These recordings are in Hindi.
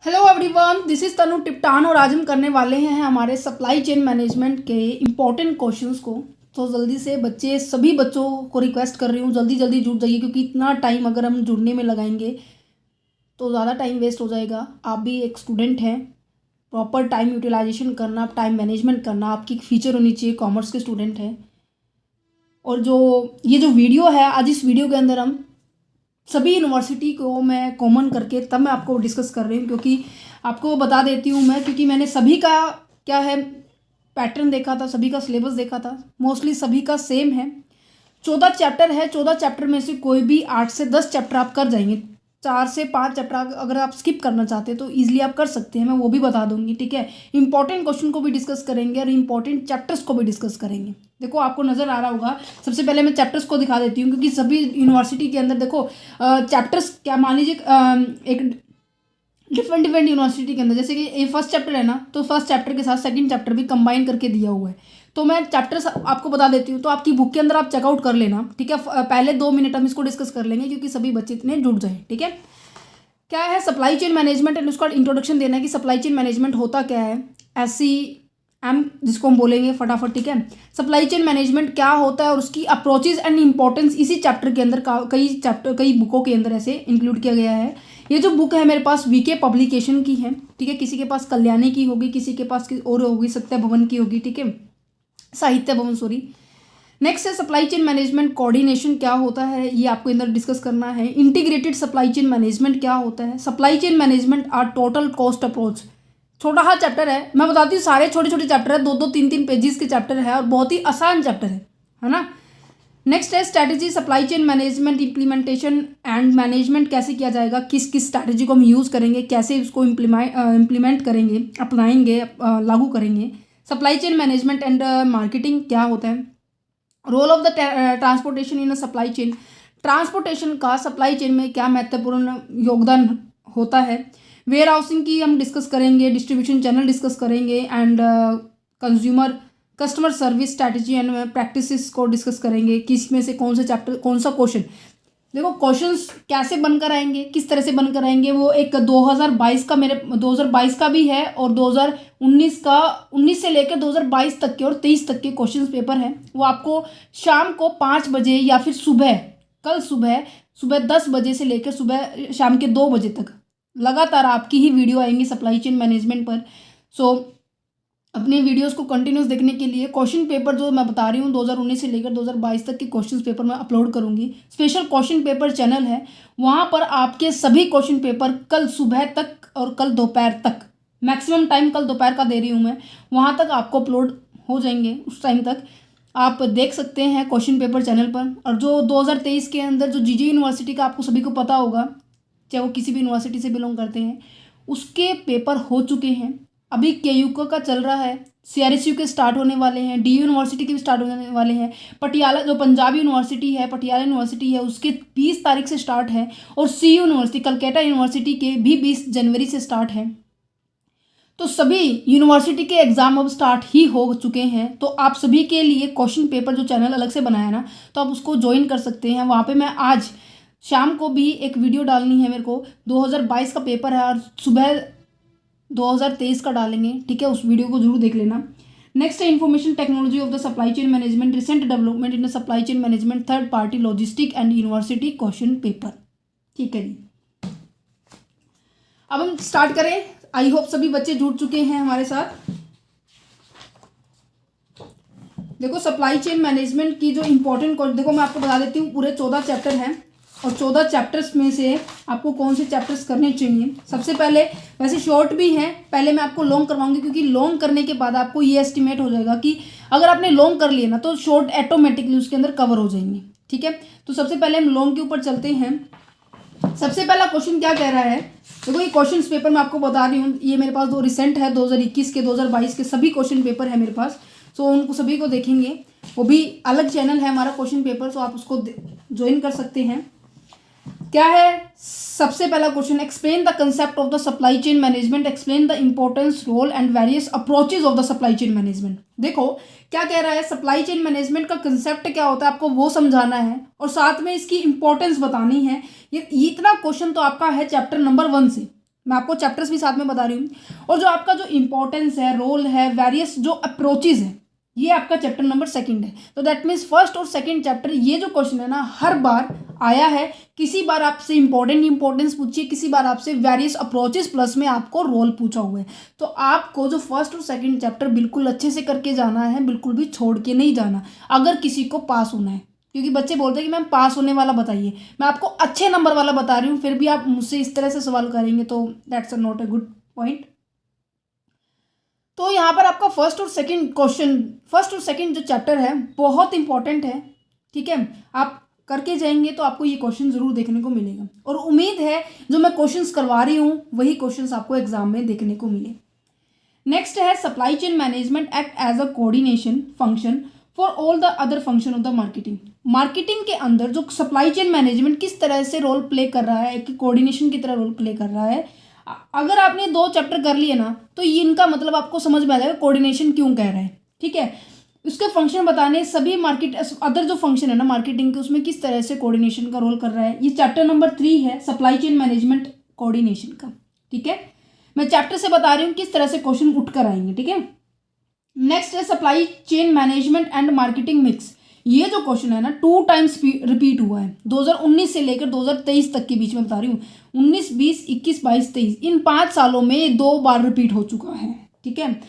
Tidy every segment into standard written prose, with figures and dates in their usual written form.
हेलो एवरीवन, दिस इज़ तनु टिप्टान और आज हम करने वाले हैं हमारे सप्लाई चेन मैनेजमेंट के इम्पोर्टेंट क्वेश्चंस को। तो जल्दी से बच्चे, सभी बच्चों को रिक्वेस्ट कर रही हूँ जल्दी जल्दी जुड़ जाइए, क्योंकि इतना टाइम अगर हम जुड़ने में लगाएंगे तो ज़्यादा टाइम वेस्ट हो जाएगा। आप भी एक स्टूडेंट हैं, प्रॉपर टाइम यूटिलाइजेशन करना, टाइम मैनेजमेंट करना आपकी फीचर होनी चाहिए। कॉमर्स के स्टूडेंट हैं और ये जो वीडियो है, आज इस वीडियो के अंदर हम सभी यूनिवर्सिटी को मैं कॉमन करके तब मैं आपको डिस्कस कर रही हूँ, क्योंकि आपको बता देती हूँ मैं, क्योंकि मैंने सभी का क्या है पैटर्न देखा था, सभी का सिलेबस देखा था, मोस्टली सभी का सेम है। 14 चैप्टर है, 14 चैप्टर में से कोई भी 8 से 10 चैप्टर आप कर जाएंगे। 4 से 5 चैप्टर अगर आप स्किप करना चाहते हैं तो ईजिली आप कर सकते हैं, मैं वो भी बता दूंगी। ठीक है, इंपॉर्टेंट क्वेश्चन को भी डिस्कस करेंगे और इंपॉर्टेंट चैप्टर्स को भी डिस्कस करेंगे। देखो आपको नज़र आ रहा होगा, सबसे पहले मैं चैप्टर्स को दिखा देती हूँ, क्योंकि सभी यूनिवर्सिटी के अंदर देखो चैप्टर्स क्या, मान लीजिए एक डिफरेंट यूनिवर्सिटी के अंदर, जैसे कि ये फर्स्ट चैप्टर है ना, तो फर्स्ट चैप्टर के साथ सेकंड चैप्टर भी कंबाइन करके दिया हुआ है। तो मैं चैप्टर्स आपको बता देती हूँ, तो आपकी बुक के अंदर आप चेकआउट कर लेना। ठीक है, पहले 2 मिनट हम इसको डिस्कस कर लेंगे, क्योंकि सभी बच्चे इतने जुड़ जाए। ठीक है, क्या है सप्लाई चेन मैनेजमेंट, एंड उसका इंट्रोडक्शन देना है कि सप्लाई चेन मैनेजमेंट होता क्या है, SCM जिसको हम बोलेंगे फटाफट। ठीक है, सप्लाई चेन मैनेजमेंट क्या होता है और उसकी अप्रोचेज एंड इंपॉर्टेंस इसी चैप्टर के अंदर कई बुकों के अंदर ऐसे इंक्लूड किया गया है। ये जो बुक है मेरे पास VK पब्लिकेशन की है। ठीक है, किसी के पास कल्याणी की होगी, किसी के पास और होगी सत्य भवन की होगी। ठीक है, साहित्य भवन, सॉरी। नेक्स्ट है सप्लाई चेन मैनेजमेंट कोऑर्डिनेशन क्या होता है, ये आपको अंदर डिस्कस करना है। इंटीग्रेटेड सप्लाई चेन मैनेजमेंट क्या होता है, supply chain management or total cost approach. छोटा सा चैप्टर है, मैं बताती हूँ, सारे छोटे छोटे चैप्टर है, 2-2 3-3 पेजेस के चैप्टर है और बहुत ही आसान चैप्टर है ना। नेक्स्ट है strategy supply chain management implementation and management कैसे किया जाएगा, किस किस स्ट्रैटेजी को हम यूज़ करेंगे, कैसे उसको इम्प्लीमेंट करेंगे, अपनाएंगे, लागू करेंगे। Supply chain management and marketing क्या होता है, role of the transportation in a supply chain, transportation का सप्लाई चेन में क्या महत्वपूर्ण योगदान होता है। वेयर हाउसिंग की हम डिस्कस करेंगे, डिस्ट्रीब्यूशन चैनल डिस्कस करेंगे, and customer service strategy and practices को डिस्कस करेंगे। किस में से कौन सा चैप्टर, कौन सा क्वेश्चन, देखो क्वेश्चंस कैसे बनकर आएंगे, किस तरह से बनकर आएंगे, वो एक 2022 का, मेरे 2022 का भी है और 2019 का, 19 से लेकर 2022 तक के और 23 तक के क्वेश्चंस पेपर हैं। वो आपको शाम को 5 बजे या फिर कल सुबह 10 बजे से लेकर शाम के 2 बजे तक लगातार आपकी ही वीडियो आएंगी सप्लाई चेन मैनेजमेंट पर। सो अपने वीडियोस को कंटिन्यूस देखने के लिए क्वेश्चन पेपर जो मैं बता रही हूँ 2019 से लेकर 2022 तक के क्वेश्चन पेपर मैं अपलोड करूँगी। स्पेशल क्वेश्चन पेपर चैनल है, वहाँ पर आपके सभी क्वेश्चन पेपर कल सुबह तक और कल दोपहर तक, मैक्सिमम टाइम कल दोपहर का दे रही हूँ मैं, वहाँ तक आपको अपलोड हो जाएंगे। उस टाइम तक आप देख सकते हैं क्वेश्चन पेपर चैनल पर। और जो 2023 के अंदर जो GJ यूनिवर्सिटी का आपको सभी को पता होगा, चाहे वो किसी भी यूनिवर्सिटी से बिलोंग करते हैं, उसके पेपर हो चुके हैं। अभी KU का चल रहा है, CRSU के स्टार्ट होने वाले हैं, DU यूनिवर्सिटी के भी स्टार्ट होने वाले हैं। पटियाला जो पंजाब यूनिवर्सिटी है, पटियाला यूनिवर्सिटी है, उसके 20 तारीख से स्टार्ट है, और CU यूनिवर्सिटी कलकत्ता यूनिवर्सिटी के भी 20 जनवरी से स्टार्ट है। तो सभी यूनिवर्सिटी के एग्जाम अब स्टार्ट ही हो चुके हैं। तो आप सभी के लिए क्वेश्चन पेपर जो चैनल अलग से बनाया ना, तो आप उसको ज्वाइन कर सकते हैं। वहाँ पे मैं आज शाम को भी एक वीडियो डालनी है मेरे को, 2022 का पेपर है और सुबह 2023 का डालेंगे। ठीक है, उस वीडियो को जरूर देख लेना। नेक्स्ट है information technology of the supply chain management, recent development in the supply chain management, third party logistic and university question paper. ठीक है जी, अब हम स्टार्ट करें। आई होप सभी बच्चे जुड़ चुके हैं हमारे साथ। देखो सप्लाई चेन मैनेजमेंट की जो इंपॉर्टेंट, देखो मैं आपको बता देती हूँ, पूरे 14 चैप्टर हैं और 14 चैप्टर्स में से आपको कौन से चैप्टर्स करने चाहिए। सबसे पहले, वैसे शॉर्ट भी हैं, पहले मैं आपको लॉन्ग करवाऊंगी, क्योंकि लॉन्ग करने के बाद आपको ये एस्टिमेट हो जाएगा कि अगर आपने लॉन्ग कर लिया ना तो शॉर्ट ऑटोमेटिकली उसके अंदर कवर हो जाएंगे। ठीक है, तो सबसे पहले हम लॉन्ग के ऊपर चलते हैं। सबसे पहला क्वेश्चन क्या कह रहा है, देखो ये क्वेश्चन पेपर मैं आपको बता रही हूँ, ये मेरे पास दो रिसेंट है, 2021 के 2022 के सभी क्वेश्चन पेपर है मेरे पास। सो उनको सभी को देखेंगे, वो भी अलग चैनल है हमारा क्वेश्चन पेपर, सो आप उसको ज्वाइन कर सकते हैं। क्या है सबसे पहला question, explain the concept of the supply chain management, explain the importance, role and various approaches of the supply chain management. देखो क्या कह रहा है, सप्लाई चेन मैनेजमेंट का कंसेप्ट क्या होता है आपको वो समझाना है और साथ में इसकी इंपॉर्टेंस बतानी है। ये इतना क्वेश्चन तो आपका है चैप्टर नंबर 1 से, मैं आपको चैप्टर्स भी साथ में बता रही हूँ। और जो आपका जो इम्पोर्टेंस है, रोल है, वेरियस जो अप्रोचेज है, ये आपका चैप्टर नंबर 2 है। तो दैट मीन्स फर्स्ट और सेकंड चैप्टर, ये जो क्वेश्चन है ना हर बार आया है। किसी बार आपसे इंपॉर्टेंस पूछिए, किसी बार आपसे वेरियस अप्रोचेस प्लस में आपको रोल पूछा हुआ है। तो आपको जो फर्स्ट और सेकंड चैप्टर बिल्कुल अच्छे से करके जाना है, बिल्कुल भी छोड़ के नहीं जाना अगर किसी को पास होना है। क्योंकि बच्चे बोलते हैं कि मैम पास होने वाला बताइए, मैं आपको अच्छे नंबर वाला बता रही हूँ, फिर भी आप मुझसे इस तरह से सवाल करेंगे तो that's not a good point. तो यहाँ पर आपका फर्स्ट और सेकंड जो चैप्टर है बहुत इंपॉर्टेंट है, ठीक है। आप करके जाएंगे तो आपको ये क्वेश्चन जरूर देखने को मिलेगा, और उम्मीद है जो मैं क्वेश्चंस करवा रही हूँ वही क्वेश्चंस आपको एग्जाम में देखने को मिले। नेक्स्ट है supply chain management act as a coordination function for all the other function of the marketing. Marketing के अंदर जो सप्लाई चेन मैनेजमेंट किस तरह से रोल प्ले कर रहा है, कि कोऑर्डिनेशन की तरह रोल प्ले कर रहा है। अगर आपने 2 चैप्टर कर लिए ना तो ये इनका मतलब आपको समझ में आ जाएगा कोऑर्डिनेशन क्यों कह रहा है, ठीक है। उसके फंक्शन बताने, सभी मार्केट अदर जो फंक्शन है ना मार्केटिंग के, उसमें किस तरह से कोऑर्डिनेशन का रोल कर रहा है। ये चैप्टर नंबर 3 है सप्लाई चेन मैनेजमेंट कोऑर्डिनेशन का, ठीक है। मैं चैप्टर से बता रही हूँ किस तरह से क्वेश्चन उठ कर आएंगे, ठीक है। नेक्स्ट है supply chain management and marketing mix. ये जो क्वेश्चन है ना 2 टाइम्स रिपीट हुआ है, 2019 से लेकर 2023 तक के बीच में बता रही हूँ। 19, 20, 21, 22, 23 इन 5 सालों में 2 बार रिपीट हो चुका है, ठीक है।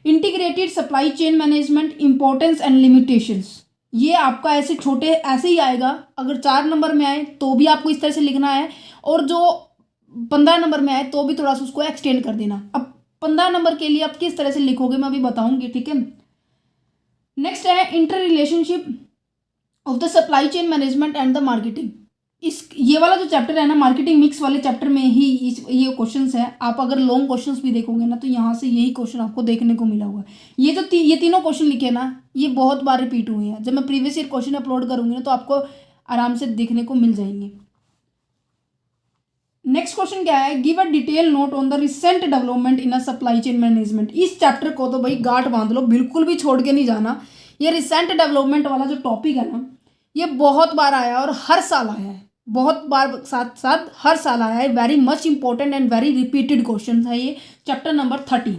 Integrated supply chain management importance and limitations, ये आपका ऐसे छोटे ऐसे ही आएगा। अगर 4 नंबर में आए तो भी आपको इस तरह से लिखना है, और जो 15 नंबर में आए तो भी थोड़ा सा उसको एक्सटेंड कर देना। अब 15 नंबर के लिए आप किस तरह से लिखोगे मैं अभी बताऊंगी, ठीक है। नेक्स्ट है inter relationship of the supply chain management and the marketing. ये वाला जो चैप्टर है ना मार्केटिंग मिक्स वाले चैप्टर में ही ये क्वेश्चंस है। आप अगर लॉन्ग क्वेश्चंस भी देखोगे ना तो यहाँ से यही क्वेश्चन आपको देखने को मिला हुआ है। ये जो ये तीनों क्वेश्चन लिखे ना ये बहुत बार रिपीट हुए हैं। जब मैं प्रीवियस ईयर क्वेश्चन अपलोड करूंगी ना तो आपको आराम से देखने को मिल जाएंगे। नेक्स्ट क्वेश्चन क्या है, give a detail note on the recent development in a supply chain management. इस चैप्टर को तो भाई गांठ बांध लो, बिल्कुल भी छोड़ के नहीं जाना। ये रिसेंट डेवलपमेंट वाला जो टॉपिक है ना ये बहुत बार आया और हर साल आया है, बहुत बार साथ साथ हर साल आया है। Very much important and very repeated question है ये चैप्टर नंबर 13।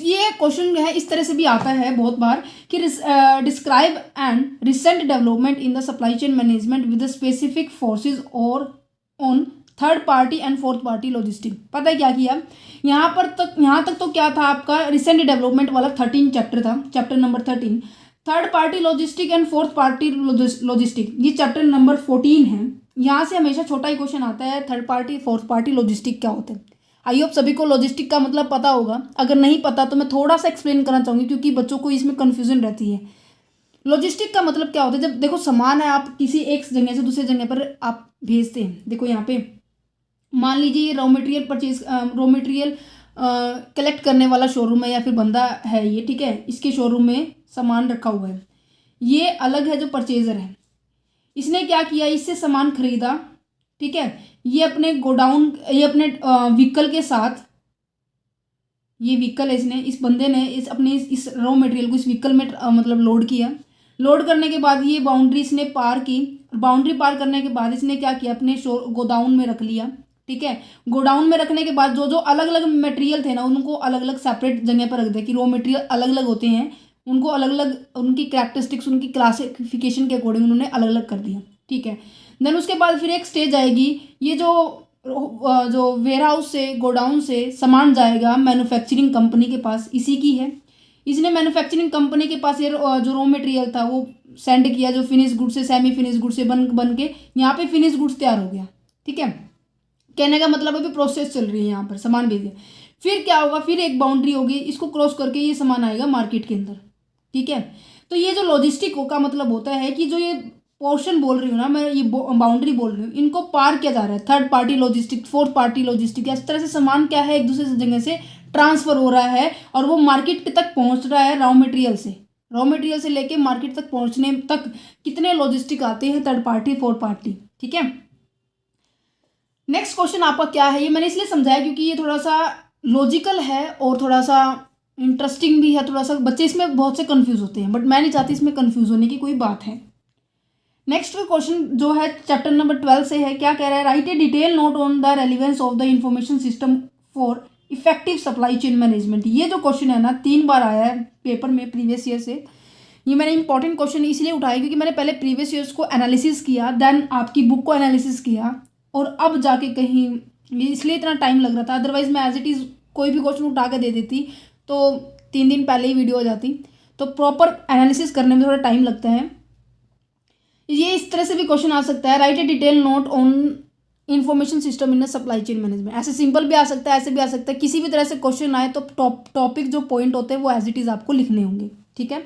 ये क्वेश्चन है इस तरह से भी आता है बहुत बार कि describe and recent development in the supply chain management with specific forces और on third party and fourth party logistic. पता है क्या किया यहाँ तक तो क्या था आपका रिसेंट डेवलपमेंट वाला 13 चैप्टर था, chapter number 13। Third party logistic and fourth party logistic ये चैप्टर नंबर 14 है। यहाँ से हमेशा छोटा ही क्वेश्चन आता है, third party fourth party logistic क्या होता है। आई होप सभी को लॉजिस्टिक का मतलब पता होगा। अगर नहीं पता तो मैं थोड़ा सा एक्सप्लेन करना चाहूँगी क्योंकि बच्चों को इसमें कन्फ्यूजन रहती है। लॉजिस्टिक का मतलब क्या होता है, जब देखो सामान है आप किसी एक जगह से दूसरी जगह पर आप भेजते हैं। देखो यहाँ पे मान लीजिए ये रॉ मटेरियल कलेक्ट करने वाला शोरूम है या फिर बंदा है ये, ठीक है। इसके शोरूम में सामान रखा हुआ है, ये अलग है जो परचेजर है। इसने क्या किया, इससे सामान खरीदा, ठीक है। ये अपने गोडाउन, ये अपने व्हीकल के साथ, ये व्हीकल है, इसने इस बंदे ने इस रॉ मटेरियल को इस व्हीकल में मतलब लोड किया। लोड करने के बाद ये बाउंड्री इसने पार की। बाउंड्री पार करने के बाद इसने क्या किया, अपने गोडाउन में रख लिया, ठीक है। गोडाउन में रखने के बाद जो अलग अलग मटेरियल थे ना उनको अलग अलग सेपरेट जगह पर रख दिया कि रॉ मटेरियल अलग अलग होते हैं, उनको अलग अलग उनकी कैरेक्टरिस्टिक्स उनकी क्लासिफिकेशन के अकॉर्डिंग उन्होंने अलग अलग कर दिया, ठीक है। देन उसके बाद फिर एक स्टेज आएगी, ये जो वेयर हाउस से गोडाउन से सामान जाएगा मैन्युफैक्चरिंग कंपनी के पास, इसी की है। इसने मैन्युफैक्चरिंग कंपनी के पास ये जो रॉ मटेरियल था वो सेंड किया, जो फिनिश गुड से सेमी फिनिश गुड से बन के यहाँ पे फिनिश गुड्स तैयार हो गया, ठीक है। कहने का मतलब अभी प्रोसेस चल रही है, यहाँ पर सामान भेज दिया। फिर क्या होगा, फिर एक बाउंड्री होगी, इसको क्रॉस करके ये सामान आएगा मार्केट के अंदर, ठीक है। तो ये जो लॉजिस्टिक का मतलब होता है कि जो ये पोर्शन बोल रही हूँ ना मैं, ये बाउंड्री बोल रही हूँ, इनको पार किया जा रहा है। Third party logistic, fourth party logistic, इस तरह से सामान क्या है एक दूसरे जगह से ट्रांसफर हो रहा है और वो मार्केट तक पहुँच रहा है। रॉ मटेरियल से लेके मार्केट तक पहुँचने तक कितने लॉजिस्टिक आते हैं, थर्ड पार्टी फोर्थ पार्टी, ठीक है। नेक्स्ट क्वेश्चन आपका क्या है, ये मैंने इसलिए समझाया क्योंकि ये थोड़ा सा लॉजिकल है और थोड़ा सा इंटरेस्टिंग भी है। थोड़ा सा बच्चे इसमें बहुत से कंफ्यूज होते हैं, बट मैं नहीं चाहती इसमें कंफ्यूज होने की कोई बात है। नेक्स्ट क्वेश्चन जो है चैप्टर नंबर 12 से है, क्या कह रहा है, right A detail note on the relevance of the information system for effective supply chain management. ये जो क्वेश्चन है ना 3 बार आया है पेपर में प्रीवियस ईयर से। ये मैंने इंपॉर्टेंट क्वेश्चन इसलिए उठाया क्योंकि मैंने पहले प्रीवियस ईयर्स को एनालिसिस किया, देन आपकी बुक को एनालिसिस किया, और अब जाके कहीं ये इसलिए इतना टाइम लग रहा था। अदरवाइज मैं एज इट इज़ कोई भी क्वेश्चन उठा के दे देती तो 3 दिन पहले ही वीडियो हो जाती। तो प्रॉपर एनालिसिस करने में थोड़ा टाइम लगता है। ये इस तरह से भी क्वेश्चन आ सकता है, right A detail note on information system in supply chain management. ऐसे सिंपल भी आ सकता है, ऐसे भी आ सकता है। किसी भी तरह से क्वेश्चन आए तो टॉपिक जो पॉइंट होते हैं वो एज इट इज़ आपको लिखने होंगे, ठीक है।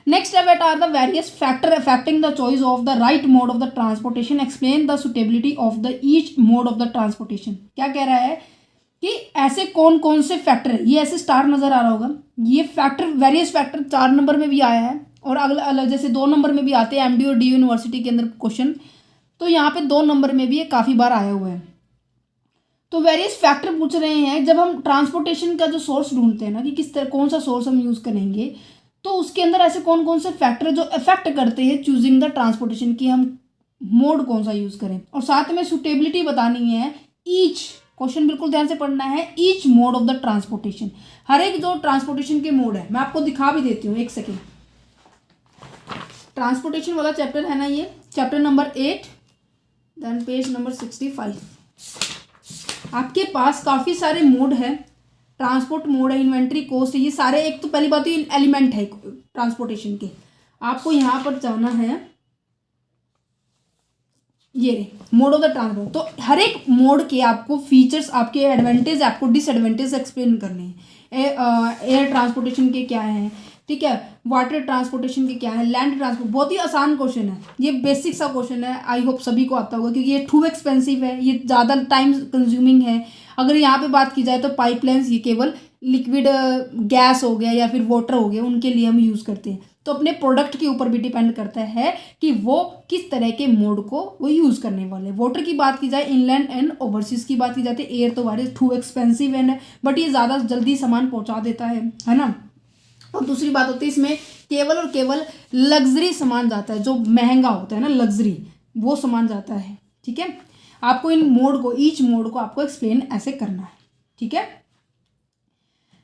Next what are the various factor affecting the choice of the right mode of the transportation, explain the suitability of the each mode of the transportation. क्या कह रहा है कि ऐसे कौन कौन से फैक्टर है, ये ऐसे स्टार नजर आ रहा होगा, ये फैक्टर वेरियस फैक्टर 4 नंबर में भी आया है और अगला अलग जैसे 2 नंबर में भी आते हैं एमडी और डी यूनिवर्सिटी के अंदर क्वेश्चन, तो यहाँ पे 2 नंबर में भी ये काफ़ी बार आया हुआ है। तो वेरियस फैक्टर पूछ रहे हैं, जब हम ट्रांसपोर्टेशन का जो सोर्स ढूंढते हैं ना कि किस तरह कौन सा सोर्स हम यूज़ करेंगे, तो उसके अंदर ऐसे कौन कौन से फैक्टर जो अफेक्ट करते हैं चूजिंग द ट्रांसपोर्टेशन की हम मोड कौन सा यूज़ करें, और साथ में सुटेबिलिटी बतानी है। ईच क्वेश्चन बिल्कुल ध्यान से पढ़ना है, each mode of the transportation, हर एक जो ट्रांसपोर्टेशन के मोड है मैं आपको दिखा भी देती हूँ, एक सेकेंड। ट्रांसपोर्टेशन वाला चैप्टर है ना, ये chapter number 8 then page number 65। आपके पास काफ़ी सारे मोड है, ट्रांसपोर्ट मोड है, इन्वेंट्री कॉस्ट, ये सारे एक तो पहली बात तो एलिमेंट है ट्रांसपोर्टेशन के। आपको यहाँ पर जाना है, ये मोड ऑफ द ट्रांसपोर्ट, तो हर एक मोड के आपको फीचर्स, आपके एडवांटेज, आपको डिसएडवांटेज एक्सप्लेन करने हैं। एयर ट्रांसपोर्टेशन के क्या है, ठीक है, वाटर ट्रांसपोर्टेशन के क्या है, लैंड ट्रांसपोर्ट। बहुत ही आसान क्वेश्चन है, ये बेसिक सा क्वेश्चन है, आई होप सभी को आता होगा क्योंकि ये टू एक्सपेंसिव है, ये ज़्यादा टाइम कंज्यूमिंग है। अगर यहाँ पे बात की जाए तो पाइपलाइंस ये केवल लिक्विड गैस हो गया या फिर वाटर हो गया उनके लिए हम यूज़ करते हैं। तो अपने प्रोडक्ट के ऊपर भी डिपेंड करता है कि वो किस तरह के मोड को वो यूज़ करने वाले। वाटर की बात की जाए, इनलैंड एंड ओवरसीज की बात की जाती है, एयर तो वारे टू एक्सपेंसिव एंड बट ये ज़्यादा जल्दी सामान पहुँचा देता है ना। और दूसरी बात होती है इसमें केवल और केवल लग्जरी सामान जाता है, जो महंगा होता है ना लग्जरी, वो सामान जाता है, ठीक है। आपको इन मोड को, ईच मोड को आपको एक्सप्लेन ऐसे करना है, ठीक है।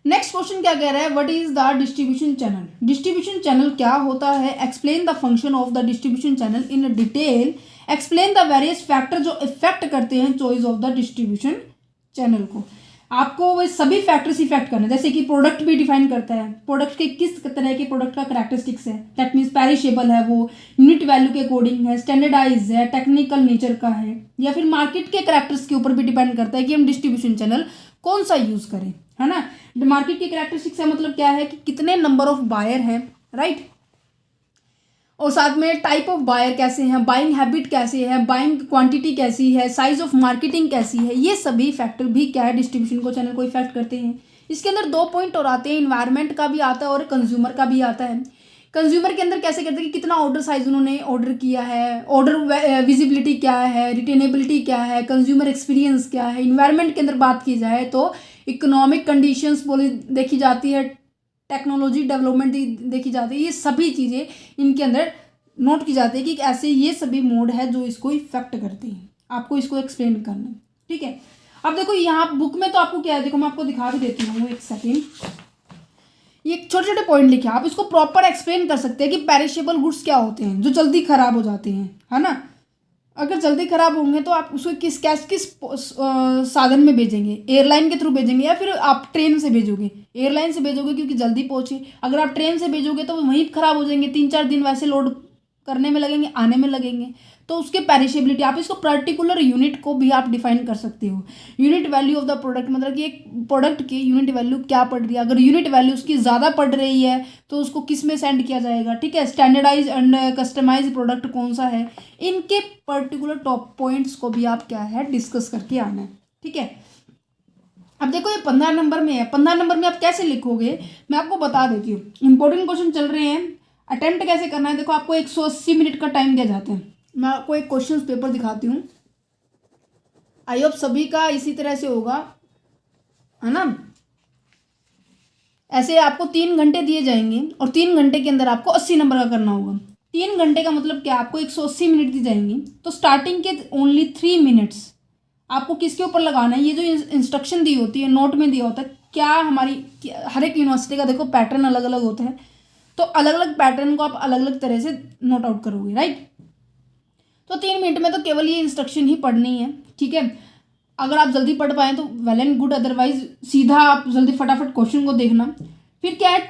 नेक्स्ट क्वेश्चन क्या कह रहा है, what is the distribution channel. Distribution channel क्या होता है, explain the function of the distribution channel in detail, explain the various factor जो इफेक्ट करते हैं choice of the distribution channel को। आपको वो सभी फैक्टर्स इफेक्ट करना है, जैसे कि प्रोडक्ट भी डिफाइन करता है, प्रोडक्ट के किस तरह के प्रोडक्ट का कैरेक्टरिस्टिक्स है, दैट मीन्स पेरिशेबल है, वो यूनिट वैल्यू के अकॉर्डिंग है, स्टैंडर्डाइज है, टेक्निकल नेचर का है, या फिर मार्केट के कैरेक्टर्स के ऊपर भी डिपेंड करता है कि हम डिस्ट्रीब्यूशन चैनल कौन सा यूज़ करें, है ना। मार्केट के कैरेक्टरिस्टिक्स का मतलब क्या है कि कितने नंबर ऑफ बायर हैं, राइट, और साथ में टाइप ऑफ बायर कैसे हैं, बाइंग हैबिट कैसे है, बाइंग क्वांटिटी कैसी है, साइज ऑफ मार्केटिंग कैसी है, ये सभी फैक्टर भी क्या है डिस्ट्रीब्यूशन को चैनल को इफेक्ट करते हैं। इसके अंदर 2 पॉइंट और आते हैं, इन्वायरमेंट का भी आता है और कंज्यूमर का भी आता है। कंज्यूमर के अंदर कैसे करते हैं कि कितना ऑर्डर साइज उन्होंने ऑर्डर किया है, ऑर्डर विजिबिलिटी क्या है, रिटेनेबिलिटी क्या है, कंज्यूमर एक्सपीरियंस क्या है। इन्वायरमेंट के अंदर बात की जाए तो इकोनॉमिक कंडीशंस देखी जाती है, टेक्नोलॉजी डेवलपमेंट देखी जाती है, ये सभी चीज़ें इनके अंदर नोट की जाती है कि ऐसे ये सभी मोड है जो इसको इफेक्ट करते हैं। आपको इसको एक्सप्लेन करना है, ठीक है। अब देखो यहाँ बुक में तो आपको क्या है, देखो मैं आपको दिखा भी देती हूँ, एक सेकेंड। ये छोटे छोटे पॉइंट लिखे, आप इसको प्रॉपर एक्सप्लेन कर सकते हैं कि पेरिशेबल गुड्स क्या होते हैं जो जल्दी खराब हो जाते हैं, है ना। अगर जल्दी खराब होंगे तो आप उसको किस साधन में भेजेंगे, एयरलाइन के थ्रू भेजेंगे या फिर आप ट्रेन से भेजोगे। एयरलाइन से भेजोगे क्योंकि जल्दी पहुँचे, अगर आप ट्रेन से भेजोगे तो वहीं खराब हो जाएंगे, 3-4 दिन वैसे लोड करने में लगेंगे, आने में लगेंगे, तो उसके पेरिशेबिलिटी, आप इसको पर्टिकुलर यूनिट को भी आप डिफाइन कर सकते हो। Unit value of the product, मतलब कि एक प्रोडक्ट की यूनिट वैल्यू क्या पड़ रही है, अगर यूनिट वैल्यू उसकी ज़्यादा पड़ रही है तो उसको किस में सेंड किया जाएगा, ठीक है। स्टैंडर्डाइज एंड कस्टमाइज प्रोडक्ट कौन सा है, इनके पर्टिकुलर टॉप पॉइंट्स को भी आप क्या है डिस्कस करके आना है, ठीक है। अब देखो ये 15 नंबर में है, 15 नंबर में आप कैसे लिखोगे मैं आपको बता देती हूँ। इंपॉर्टेंट क्वेश्चन चल रहे हैं, अटेम्प्ट कैसे करना है। देखो आपको 180 मिनट का टाइम दिया जाता है। मैं आपको एक क्वेश्चन पेपर दिखाती हूँ, आई होप सभी का इसी तरह से होगा, है ना। ऐसे आपको 3 घंटे दिए जाएंगे और 3 घंटे के अंदर आपको 80 नंबर का करना होगा। 3 घंटे का मतलब क्या, आपको 180 मिनट दी जाएंगी। तो स्टार्टिंग के ओनली 3 मिनट्स आपको किसके ऊपर लगाना है, ये जो इंस्ट्रक्शन दी होती है, नोट में दिया होता है क्या, हर एक यूनिवर्सिटी का देखो पैटर्न अलग अलग होता है, तो अलग अलग पैटर्न को आप अलग अलग तरह से नोट आउट करोगे, राइट। तो 3 मिनट में तो केवल ये इंस्ट्रक्शन ही पढ़नी है, ठीक है। अगर आप जल्दी पढ़ पाएँ तो वेल एंड गुड, अदरवाइज सीधा आप जल्दी फटाफट क्वेश्चन को देखना। फिर क्या है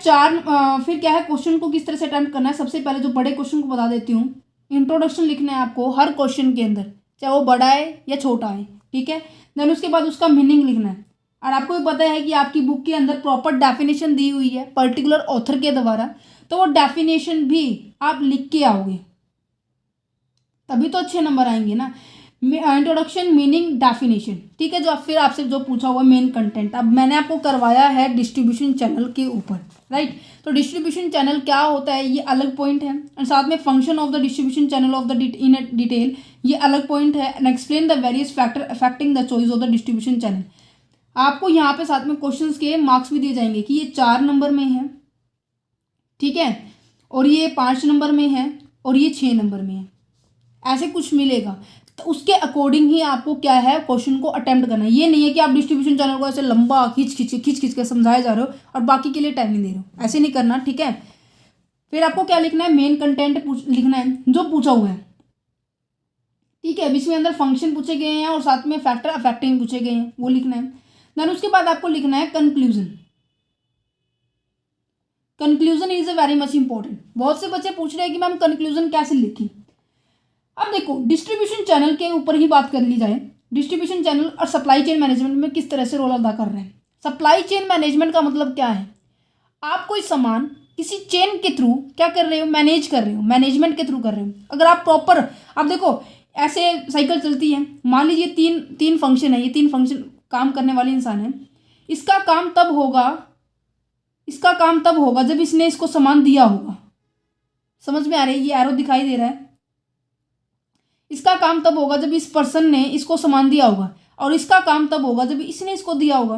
फिर क्या है, क्वेश्चन को किस तरह से अटेम्प्ट करना है। सबसे पहले जो बड़े क्वेश्चन को बता देती हूँ, इंट्रोडक्शन लिखना है आपको हर क्वेश्चन के अंदर, चाहे वो बड़ा है या छोटा है, ठीक है। देन उसके बाद उसका मीनिंग लिखना है। और आपको भी पता है कि आपकी बुक के अंदर प्रॉपर डेफिनेशन दी हुई है पर्टिकुलर ऑथर के द्वारा, तो वो डेफिनेशन भी आप लिख के आओगे, तभी तो अच्छे नंबर आएंगे ना। इंट्रोडक्शन, मीनिंग, डेफिनेशन, ठीक है। जो फिर आपसे जो पूछा हुआ मेन कंटेंट, अब मैंने आपको करवाया है डिस्ट्रीब्यूशन चैनल के ऊपर, राइट। तो डिस्ट्रीब्यूशन चैनल क्या होता है, ये अलग पॉइंट है, और साथ में function of the distribution channel of the in detail, ये अलग पॉइंट है। And explain the various factor affecting the choice of the distribution channel. आपको यहाँ पे साथ में क्वेश्चंस के मार्क्स भी दिए जाएंगे कि ये 4 नंबर में है, ठीक है, और ये 5 नंबर में है, और ये 6 नंबर में है, ऐसे कुछ मिलेगा। तो उसके अकॉर्डिंग ही आपको क्या है, क्वेश्चन को अटेम्प्ट करना है। ये नहीं है कि आप डिस्ट्रीब्यूशन चैनल को ऐसे लंबा खींच के समझाए जा रहे हो और बाकी के लिए टाइम नहीं दे रहे हो, ऐसे नहीं करना, ठीक है। फिर आपको क्या लिखना है, मेन कंटेंट लिखना है जो पूछा हुआ है, ठीक है। इसमें अंदर फंक्शन पूछे गए हैं और साथ में फैक्टर अफेक्टिंग पूछे गए हैं, वो लिखना है। देन उसके बाद आपको लिखना है conclusion. Conclusion is a very much important. बहुत से बच्चे पूछ रहे हैं कि मैम कंक्लूजन कैसे लिखी। अब देखो, डिस्ट्रीब्यूशन चैनल के ऊपर ही बात कर ली जाए, डिस्ट्रीब्यूशन चैनल और सप्लाई चेन मैनेजमेंट में किस तरह से रोल अदा कर रहे हैं। सप्लाई चेन मैनेजमेंट का मतलब क्या है, आप कोई सामान किसी चेन के थ्रू क्या कर रहे हो, मैनेज कर रहे हो, मैनेजमेंट के थ्रू कर रहे हो। अगर आप प्रॉपर, आप देखो ऐसे साइकिल चलती है, मान लीजिए तीन फंक्शन है, ये 3 फंक्शन काम करने वाले इंसान है, इसका काम तब होगा जब इसने इसको सामान दिया होगा। समझ में आ रही है, ये एरो दिखाई दे रहा है, इसका काम तब होगा जब इस पर्सन ने इसको सामान दिया होगा, और इसका काम तब होगा जब इसने इसको दिया होगा,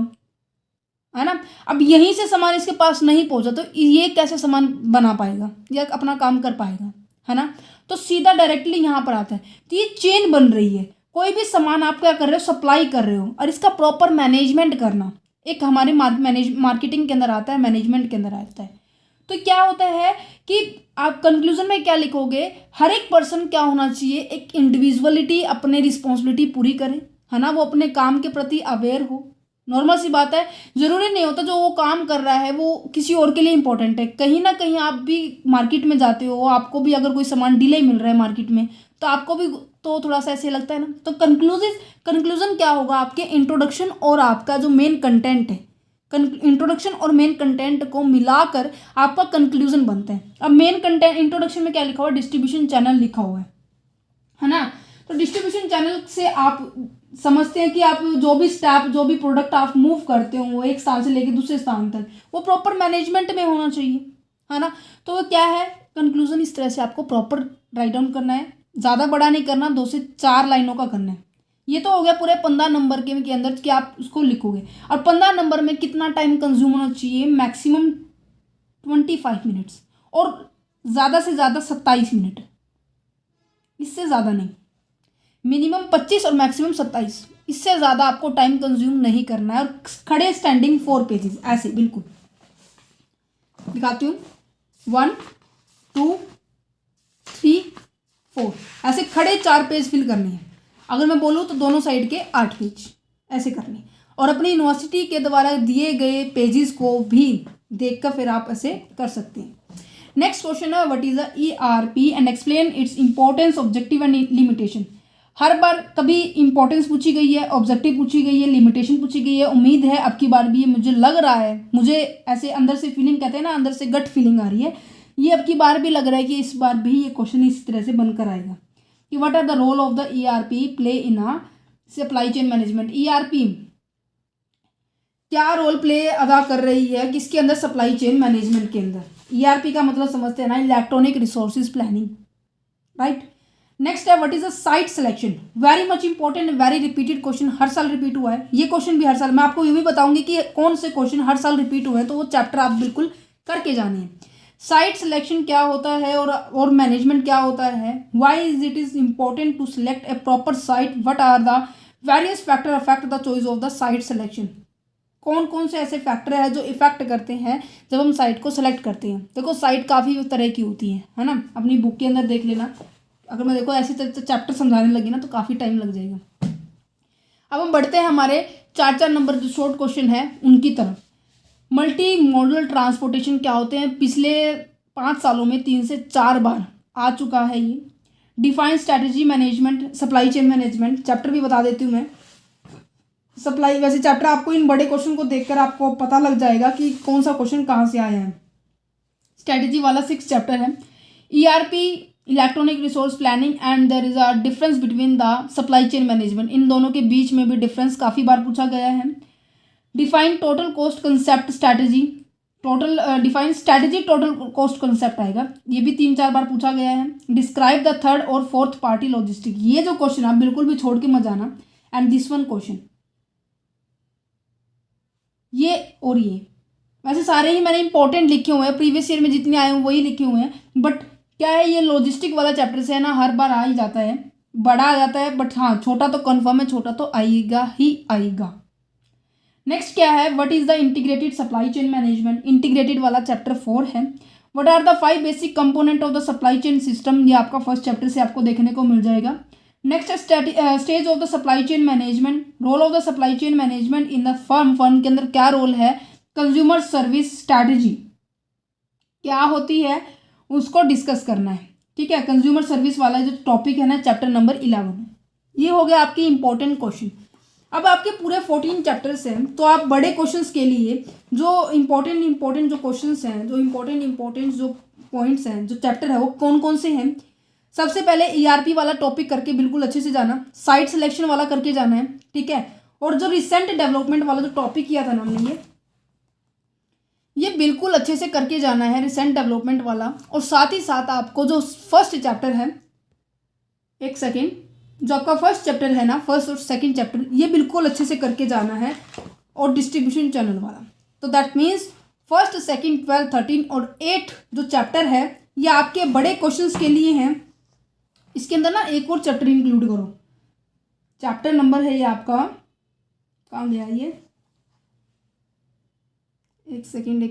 है ना। अब यहीं से सामान इसके पास नहीं पहुंचा तो ये कैसे सामान बना पाएगा या अपना काम कर पाएगा, है ना। तो सीधा डायरेक्टली यहाँ पर आता है। तो ये चेन बन रही है, कोई भी सामान आप क्या कर रहे हो, सप्लाई कर रहे हो, और इसका प्रॉपर मैनेजमेंट करना एक हमारे मार्केटिंग के अंदर आता है, मैनेजमेंट के अंदर आता है। तो क्या होता है कि आप कंक्लूजन में क्या लिखोगे, हर एक पर्सन क्या होना चाहिए, एक इंडिविजुअलिटी अपने रिस्पॉन्सिबिलिटी पूरी करे, है ना, वो अपने काम के प्रति अवेयर हो। नॉर्मल सी बात है, जरूरी नहीं होता जो वो काम कर रहा है वो किसी और के लिए इंपॉर्टेंट है। कहीं ना कहीं आप भी मार्केट में जाते हो, आपको भी अगर कोई सामान डिले मिल रहा है मार्केट में, तो आपको भी तो थोड़ा सा ऐसे लगता है ना। तो कंक्लूजन क्या होगा, आपके इंट्रोडक्शन और आपका जो मेन कंटेंट है, इंट्रोडक्शन और मेन कंटेंट को मिलाकर आपका कंक्लूजन बनता है। अब मेन कंटेंट, इंट्रोडक्शन में क्या लिखा हुआ है, डिस्ट्रीब्यूशन चैनल लिखा हुआ है ना। तो डिस्ट्रीब्यूशन चैनल से आप समझते हैं कि आप जो भी स्टेप, जो भी प्रोडक्ट आप मूव करते हो वो एक स्थान से लेकर दूसरे स्थान तक वो प्रॉपर मैनेजमेंट में होना चाहिए, है ना। तो क्या है, कंक्लूजन इस तरह से आपको प्रॉपर राइट डाउन करना है, ज़्यादा बड़ा नहीं करना, 2 से 4 लाइनों का करना है। ये तो हो गया पूरे 15 नंबर के अंदर कि आप उसको लिखोगे। और 15 नंबर में कितना टाइम कंज्यूम होना चाहिए, मैक्सिमम 25 मिनट्स, और ज़्यादा से ज़्यादा 27 मिनट, इससे ज़्यादा नहीं। मिनिमम 25 और मैक्सिमम 27, इससे ज़्यादा आपको टाइम कंज्यूम नहीं करना है। और खड़े स्टैंडिंग 4 पेजेस ऐसे बिल्कुल दिखाती हूँ, 1 2 3 4, ऐसे खड़े 4 पेज फिल करने हैं। अगर मैं बोलूँ तो दोनों साइड के 8 पेज ऐसे करने, और अपनी यूनिवर्सिटी के द्वारा दिए गए पेजेस को भी देखकर फिर आप ऐसे कर सकते हैं। नेक्स्ट क्वेश्चन है, what is the ERP and explain its importance, objective and limitation. हर बार कभी इंपॉर्टेंस पूछी गई है, ऑब्जेक्टिव पूछी गई है, लिमिटेशन पूछी गई है। उम्मीद है अब की बार भी, ये मुझे लग रहा है, मुझे ऐसे अंदर से फीलिंग, कहते हैं ना अंदर से गट फीलिंग आ रही है, ये अब की बार भी लग रहा है कि इस बार भी ये क्वेश्चन इस तरह से बनकर आएगा कि what are the role of the ERP play in a supply chain management. ERP क्या रोल प्ले अदा कर रही है किसके अंदर, सप्लाई चेन मैनेजमेंट के अंदर। ERP का मतलब समझते हैं ना, electronic resources planning, right. Next है, what is the site selection, very much important, very repeated question, हर साल रिपीट हुआ है ये क्वेश्चन भी हर साल। मैं आपको ये भी बताऊंगी कि कौन से क्वेश्चन हर साल रिपीट हुए हैं, तो वो चैप्टर आप बिल्कुल करके जाने हैं। साइट सिलेक्शन क्या होता है और मैनेजमेंट क्या होता है, why is it is important to select a proper site, what are the various factor affect the choice of the site selection. कौन कौन से ऐसे फैक्टर है जो इफेक्ट करते हैं जब हम साइट को सेलेक्ट करते हैं। देखो साइट काफ़ी तरह की होती है ना, अपनी बुक के अंदर देख लेना। अगर मैं देखो ऐसी तरह चैप्टर समझाने लगी ना तो काफ़ी टाइम लग जाएगा। अब हम बढ़ते हैं हमारे 4 नंबर जो शॉर्ट क्वेश्चन है उनकी तरफ। मल्टी मॉडल ट्रांसपोर्टेशन क्या होते हैं, पिछले 5 सालों में 3 से 4 बार आ चुका है ये। Define strategy management, supply chain management chapter भी बता देती हूँ मैं। सप्लाई, वैसे चैप्टर आपको इन बड़े क्वेश्चन को देखकर आपको पता लग जाएगा कि कौन सा क्वेश्चन कहाँ से आया है। स्ट्रैटेजी वाला 6 चैप्टर है। ERP, electronic resource planning and there is a difference between the supply chain management, इन दोनों के बीच में भी डिफरेंस काफ़ी बार पूछा गया है। Define total cost concept strategy, define strategy total cost concept आएगा, ये भी 3-4 बार पूछा गया है। डिस्क्राइब द थर्ड और फोर्थ पार्टी लॉजिस्टिक, ये जो क्वेश्चन आप बिल्कुल भी छोड़ के मत जाना। एंड दिस वन क्वेश्चन, ये और ये वैसे सारे ही मैंने इंपॉर्टेंट लिखे हुए हैं, प्रीवियस ईयर में जितने आए हैं वही लिखे हुए हैं, बट क्या है ये लॉजिस्टिक वाला चैप्टर से है ना, हर बार आ ही जाता है, बड़ा आ जाता है, बट हाँ छोटा तो कन्फर्म है, छोटा तो आएगा ही आएगा। नेक्स्ट क्या है, what is the integrated supply chain management, integrated वाला चैप्टर 4 है। What are the 5 basic component of the supply chain system, ये आपका फर्स्ट चैप्टर से आपको देखने को मिल जाएगा। Next stage of the supply chain management, role of the supply chain management in the firm के अंदर क्या रोल है। कंज्यूमर सर्विस स्ट्रैटेजी क्या होती है उसको डिस्कस करना है, ठीक है। कंज्यूमर सर्विस वाला जो टॉपिक है ना चैप्टर नंबर 11, ये हो गया आपकी इंपॉर्टेंट क्वेश्चन। अब आपके पूरे 14 चैप्टर्स हैं, तो आप बड़े क्वेश्चंस के लिए जो इंपॉर्टेंट जो क्वेश्चंस हैं, जो इंपॉर्टेंट जो पॉइंट्स हैं, जो चैप्टर है वो कौन कौन से हैं। सबसे पहले ईआरपी वाला टॉपिक करके बिल्कुल अच्छे से जाना, साइट सिलेक्शन वाला करके जाना है, ठीक है। और जो रिसेंट डेवलपमेंट वाला जो टॉपिक किया था ना हमने, ये बिल्कुल अच्छे से करके जाना है, रिसेंट डेवलपमेंट वाला। और साथ ही साथ आपको जो फर्स्ट चैप्टर है, एक सेकेंड, जो आपका फर्स्ट चैप्टर है ना, फर्स्ट और सेकंड चैप्टर, ये बिल्कुल अच्छे से करके जाना है। और डिस्ट्रीब्यूशन चैनल वाला, तो दैट मीन्स फर्स्ट, सेकंड, 12, 13 और 8 जो चैप्टर है ये आपके बड़े क्वेश्चंस के लिए हैं। इसके अंदर ना एक और चैप्टर इंक्लूड करो, चैप्टर नंबर है ये आपका, कहाँ गया ये, एक सेकेंड,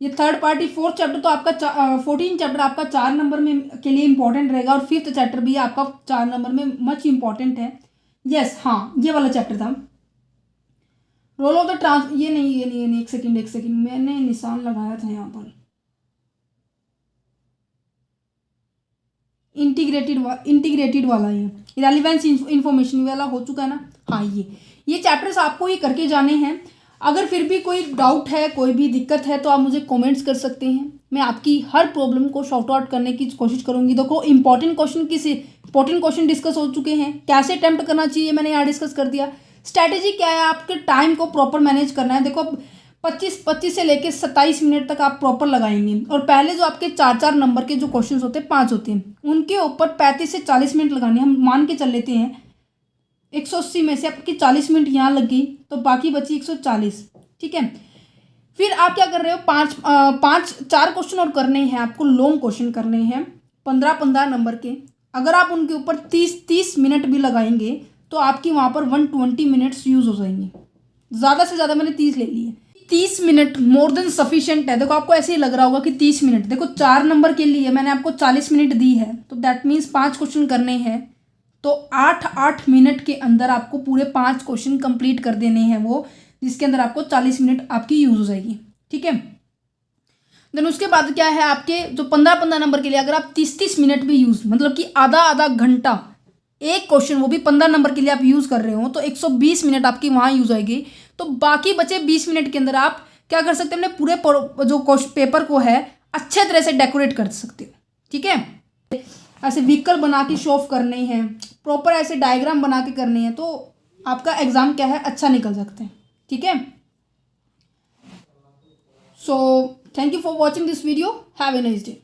ये थर्ड पार्टी 4th चैप्टर तो आपका 14 चैप्टर आपका 4 नंबर में के लिए इंपॉर्टेंट रहेगा, और 5th चैप्टर भी आपका 4 नंबर में मच इंपॉर्टेंट है। यस हाँ, ये वाला चैप्टर था रोल ऑफ द ट्रांस, ये नहीं, एक सेकेंड मैंने निशान लगाया था यहाँ पर, इंटीग्रेटेड वाला, ये रेलिवेंस इंफॉर्मेशन वाला हो चुका है ना। हाँ, ये चैप्टर्स आपको ये करके जाने हैं। अगर फिर भी कोई डाउट है, कोई भी दिक्कत है, तो आप मुझे कमेंट्स कर सकते हैं, मैं आपकी हर प्रॉब्लम को शॉर्ट आउट करने की कोशिश करूंगी। देखो इंपॉर्टेंट क्वेश्चन डिस्कस हो चुके हैं, कैसे अटेम्प्ट करना चाहिए मैंने यहाँ डिस्कस कर दिया। स्ट्रैटेजी क्या है, आपके टाइम को प्रॉपर मैनेज करना है। देखो 25 से लेकर 27 मिनट तक आप प्रॉपर लगाएंगे, और पहले जो आपके 4 नंबर के जो क्वेश्चन होते हैं, 5 होते हैं, उनके ऊपर 35 से 40 मिनट लगाने। हम मान के चल लेते हैं 180 में से आपकी 40 मिनट यहाँ लग गई, तो बाकी बची 140, ठीक है। फिर आप क्या कर रहे हो, 4 क्वेश्चन और करने हैं आपको, लॉन्ग क्वेश्चन करने हैं 15 नंबर के। अगर आप उनके ऊपर 30 मिनट भी लगाएंगे तो आपकी वहाँ पर 120 मिनट्स यूज़ हो जाएंगे। ज़्यादा से ज़्यादा मैंने 30 ले लिए, 30 मिनट मोर देन सफिशिएंट है। देखो आपको ऐसे ही लग रहा होगा कि 30 मिनट, देखो 4 नंबर के लिए मैंने आपको 40 मिनट दी है, तो दैट मीन्स 5 क्वेश्चन करने हैं, तो 8 मिनट के अंदर आपको पूरे 5 क्वेश्चन कंप्लीट कर देने हैं वो, जिसके अंदर आपको 40 मिनट आपकी यूज़ हो जाएगी, ठीक है। देन उसके बाद क्या है, आपके जो 15 नंबर के लिए अगर आप 30 मिनट भी यूज़, मतलब कि आधा घंटा एक क्वेश्चन, वो भी 15 नंबर के लिए आप यूज़ कर रहे हो, तो 120 मिनट आपकी वहाँ यूज़ आएगी। तो बाकी बचे 20 मिनट के अंदर आप क्या कर सकते हैं, अपने पूरे जो पेपर को है अच्छे तरह से डेकोरेट कर सकते हो, ठीक है। ऐसे व्हीकल बना के शो ऑफ करने हैं, प्रॉपर ऐसे डायग्राम बना के करने हैं, तो आपका एग्जाम क्या है अच्छा निकल सकते हैं, ठीक है। So thank you for watching this video, have a nice day.